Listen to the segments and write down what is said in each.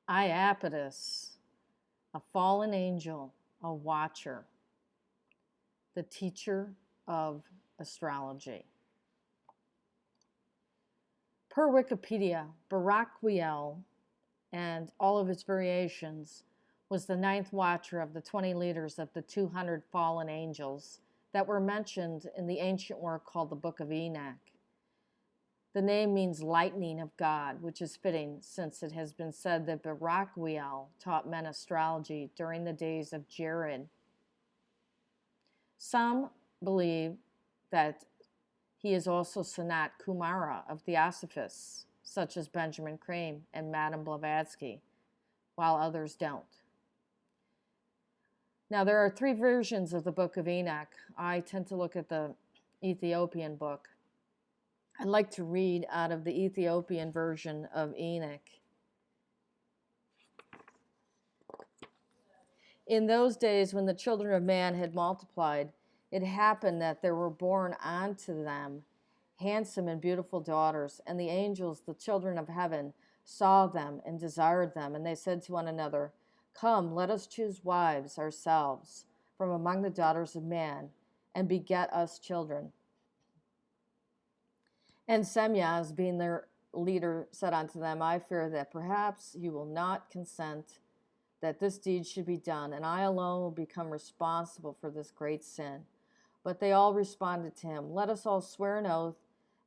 Iapetus, a fallen angel, a watcher, the teacher of astrology. Per Wikipedia, Baraquiel and all of its variations was the ninth watcher of the 20 leaders of the 200 fallen angels that were mentioned in the ancient work called the Book of Enoch. The name means lightning of God, which is fitting since it has been said that Baraquiel taught men astrology during the days of Jared. Some believe that he is also Sanat Kumara of Theosophists, such as Benjamin Crane and Madame Blavatsky, while others don't. Now, there are three versions of the Book of Enoch. I tend to look at the Ethiopian book. I'd like to read out of the Ethiopian version of Enoch. In those days when the children of man had multiplied, it happened that there were born unto them handsome and beautiful daughters, and the angels, the children of heaven, saw them and desired them, and they said to one another, Come, let us choose wives ourselves from among the daughters of man, and beget us children. And Semyaz, being their leader, said unto them, I fear that perhaps you will not consent that this deed should be done, and I alone will become responsible for this great sin. But they all responded to him, Let us all swear an oath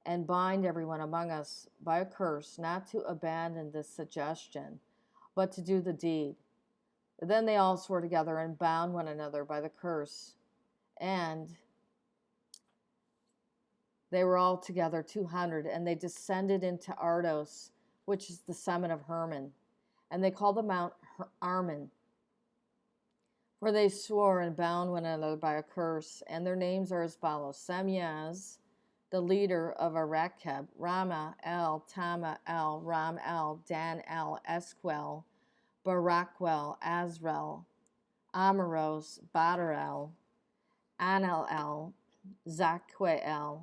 and bind everyone among us by a curse not to abandon this suggestion, but to do the deed. Then they all swore together and bound one another by the curse, and they were all together 200, and they descended into Ardos, which is the summit of Hermon, and they called the mount Armon, for they swore and bound one another by a curse, and their names are as follows: Semyaz, the leader of Arakeb, Rama el, Tama el, Ram el, Dan el, Esquel, Baraquel, Azrael, Amaros, Badarel, Anel el, Zaquel,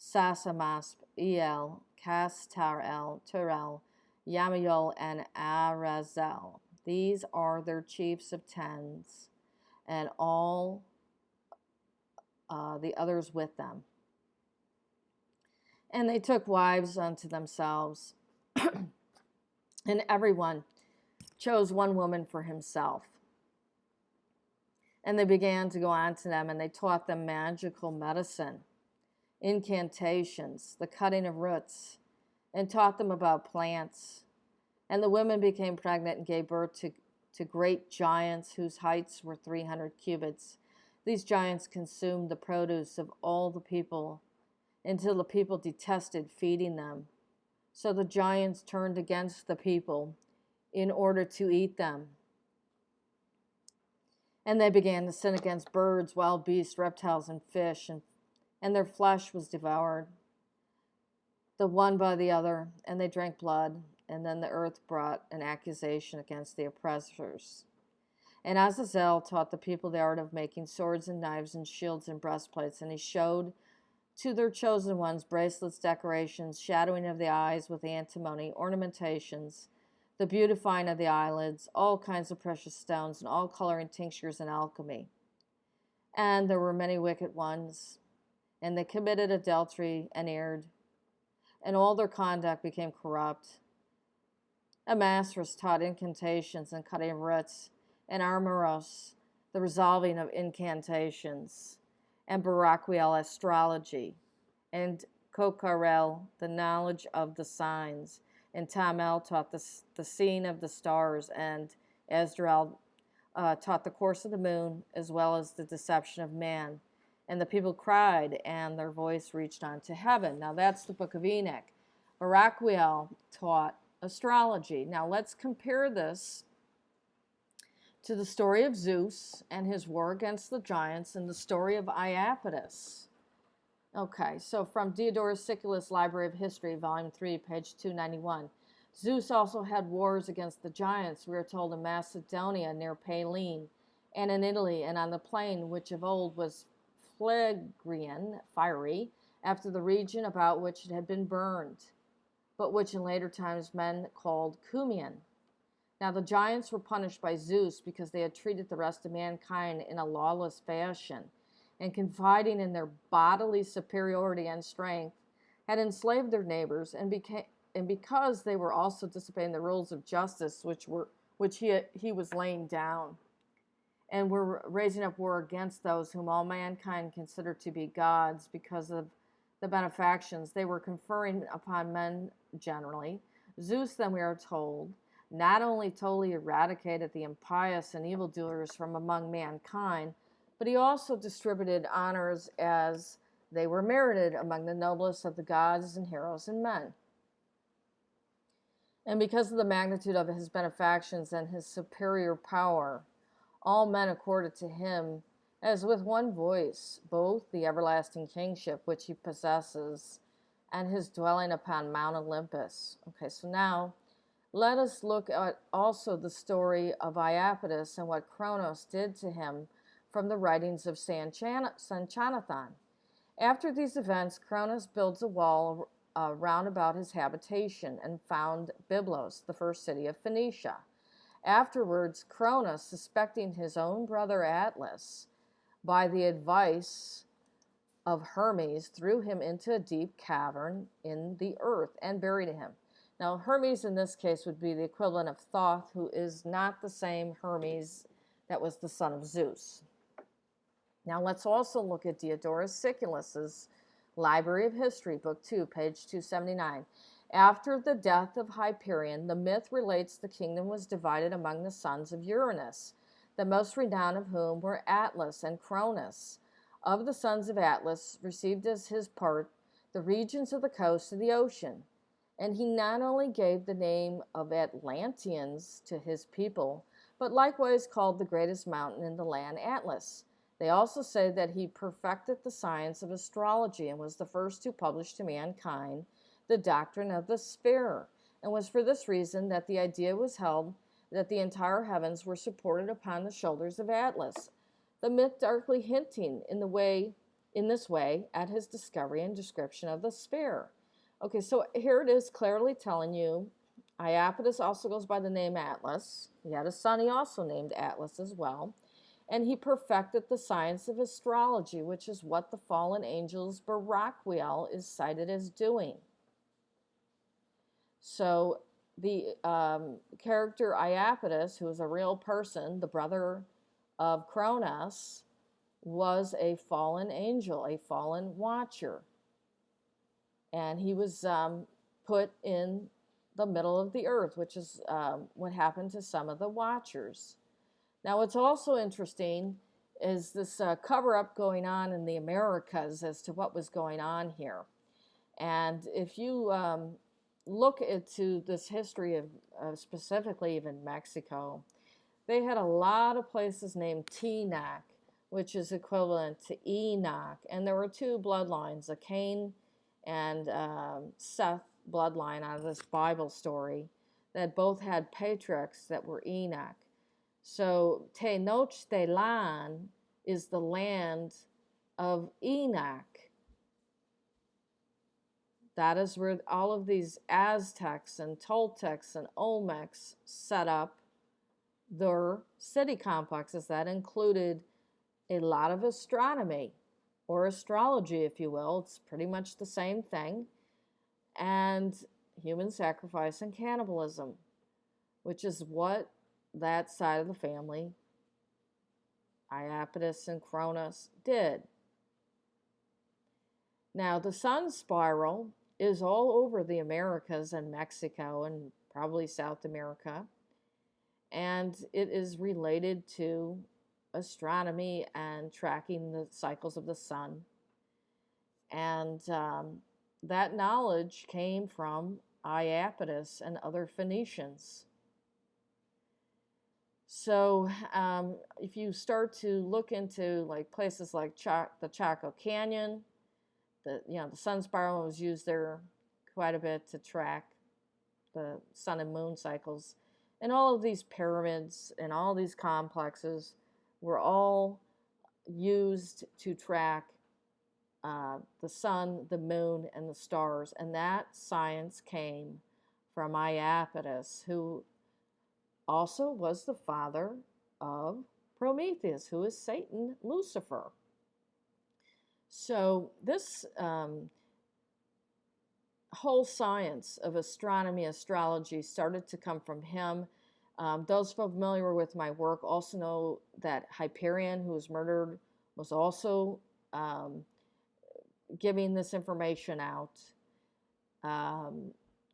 Sasamasp, El, Castar el, Turel, Yamiel, and Arazel. These are their chiefs of tens, and all the others with them. And they took wives unto themselves, and everyone chose one woman for himself. And they began to go on to them, and they taught them magical medicine, incantations, the cutting of roots, and taught them about plants. And the women became pregnant and gave birth to great giants whose heights were 300 cubits. These giants consumed the produce of all the people until the people detested feeding them. So the giants turned against the people in order to eat them. And they began to sin against birds, wild beasts, reptiles, and fish, and their flesh was devoured, the one by the other, and they drank blood. And then the earth brought an accusation against the oppressors. And Azazel taught the people the art of making swords and knives and shields and breastplates, and he showed to their chosen ones bracelets, decorations, shadowing of the eyes with antimony, ornamentations, the beautifying of the eyelids, all kinds of precious stones, and all coloring tinctures and alchemy. And there were many wicked ones, and they committed adultery and erred, and all their conduct became corrupt. Amasras taught incantations and cutting of roots, and Armoros, the resolving of incantations, and Baraquiel, astrology, and Kokarel, the knowledge of the signs, and Tamel taught the seeing of the stars, and Esdrel taught the course of the moon, as well as the deception of man. And the people cried, and their voice reached on to heaven. Now that's the Book of Enoch. Baraquiel taught astrology. Now let's compare this to the story of Zeus and his war against the giants and the story of Iapetus. Okay, so from Diodorus Siculus' Library of History, Volume 3, page 291. Zeus also had wars against the giants, we are told, in Macedonia near Pallene, and in Italy, and on the plain which of old was Phlegrean, fiery, after the region about which it had been burned, but which in later times men called Cumian. Now the giants were punished by Zeus because they had treated the rest of mankind in a lawless fashion, and confiding in their bodily superiority and strength, had enslaved their neighbors, and because they were also disobeying the rules of justice which he was laying down, and were raising up war against those whom all mankind considered to be gods because of the benefactions they were conferring upon men generally. Zeus, then we are told, not only totally eradicated the impious and evildoers from among mankind, but he also distributed honors as they were merited among the noblest of the gods and heroes and men. And because of the magnitude of his benefactions and his superior power, all men accorded to him as with one voice both the everlasting kingship which he possesses and his dwelling upon Mount Olympus. Okay, so now let us look at also the story of Iapetus and what Cronus did to him from the writings of Sanchonathan. After these events, Cronus builds a wall round about his habitation and found Byblos, the first city of Phoenicia. Afterwards, Cronus, suspecting his own brother Atlas, by the advice of Hermes, threw him into a deep cavern in the earth and buried him. Now, Hermes in this case would be the equivalent of Thoth, who is not the same Hermes that was the son of Zeus. Now, let's also look at Diodorus Siculus's Library of History, Book 2, page 279. After the death of Hyperion, the myth relates the kingdom was divided among the sons of Uranus, the most renowned of whom were Atlas and Cronus. Of the sons of Atlas, received as his part the regions of the coast of the ocean, and he not only gave the name of Atlanteans to his people, but likewise called the greatest mountain in the land Atlas. They also say that he perfected the science of astrology and was the first to publish to mankind the doctrine of the sphere, and was for this reason that the idea was held that the entire heavens were supported upon the shoulders of Atlas, the myth darkly hinting in this way at his discovery and description of the sphere. Okay, so here it is clearly telling you Iapetus also goes by the name Atlas. He had a son he also named Atlas as well. And he perfected the science of astrology, which is what the fallen angel's Baraquiel is cited as doing. So the character Iapetus, who is a real person, the brother of Cronus, was a fallen angel, a fallen watcher. And he was put in the middle of the earth, which is what happened to some of the watchers. Now, what's also interesting is this cover-up going on in the Americas as to what was going on here. And if you look into this history of specifically even Mexico, they had a lot of places named Tenoch, which is equivalent to Enoch. And there were two bloodlines, a Cain and Seth bloodline out of this Bible story, that both had patriarchs that were Enoch. So Tenochtitlan is the land of Enoch. That is where all of these Aztecs and Toltecs and Olmecs set up their city complexes. That included a lot of astronomy, or astrology, if you will. It's pretty much the same thing. And human sacrifice and cannibalism, which is what that side of the family, Iapetus and Cronus, did. Now, the sun spiral is all over the Americas and Mexico and probably South America, and it is related to astronomy and tracking the cycles of the sun. And that knowledge came from Iapetus and other Phoenicians. So if you start to look into like places like the Chaco Canyon, the sun spiral was used there quite a bit to track the sun and moon cycles, and all of these pyramids and all these complexes were all used to track the sun, the moon, and the stars, and that science came from Iapetus, who also was the father of Prometheus, who is Satan, Lucifer. So this whole science of astronomy, astrology started to come from him. Those familiar with my work also know that Hyperion, who was murdered, was also giving this information out.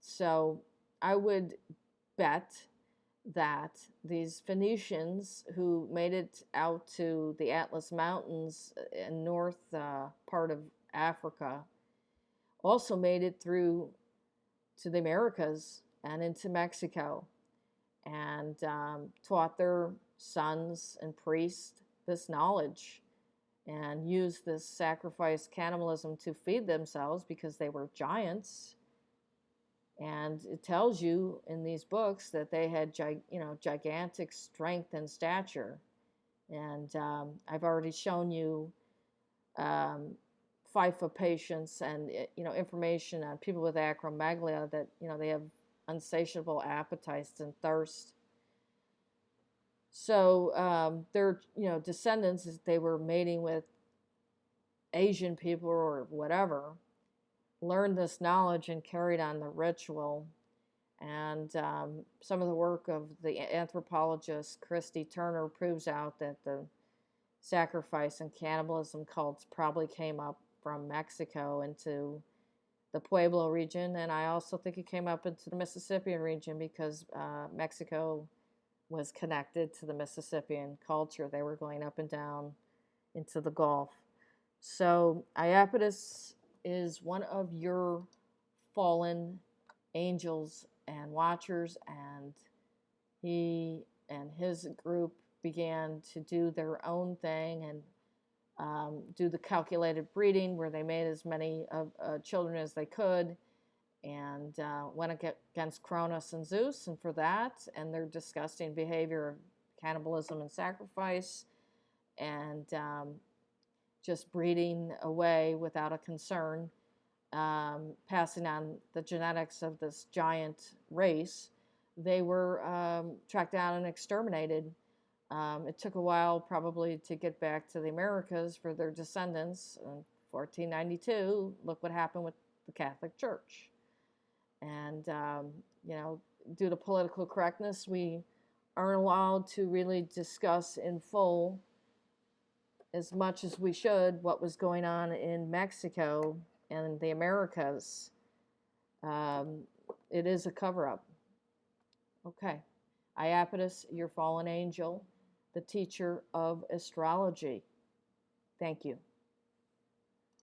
So I would bet that these Phoenicians who made it out to the Atlas Mountains in north part of Africa also made it through to the Americas and into Mexico, and taught their sons and priests this knowledge, and used this sacrifice cannibalism to feed themselves because they were giants. And it tells you in these books that they had gigantic strength and stature. And I've already shown you FIFA patients and information on people with acromegalia that they have insatiable appetites and thirst. So their descendants, they were mating with Asian people or whatever, learned this knowledge and carried on the ritual. And some of the work of the anthropologist Christy Turner proves out that the sacrifice and cannibalism cults probably came up from Mexico into the Pueblo region, and I also think it came up into the Mississippian region because Mexico was connected to the Mississippian culture. They were going up and down into the Gulf. So Iapetus is one of your fallen angels and watchers, and he and his group began to do their own thing and do the calculated breeding where they made as many children as they could, and went against Cronus and Zeus, and for that and their disgusting behavior of cannibalism and sacrifice, and just breeding away without a concern, passing on the genetics of this giant race, they were tracked down and exterminated. It took a while probably to get back to the Americas for their descendants. In 1492, look what happened with the Catholic Church. And, due to political correctness, we aren't allowed to really discuss in full, as much as we should, what was going on in Mexico and the Americas. It is a cover-up. Okay. Iapetus, your fallen angel, the teacher of astrology. Thank you.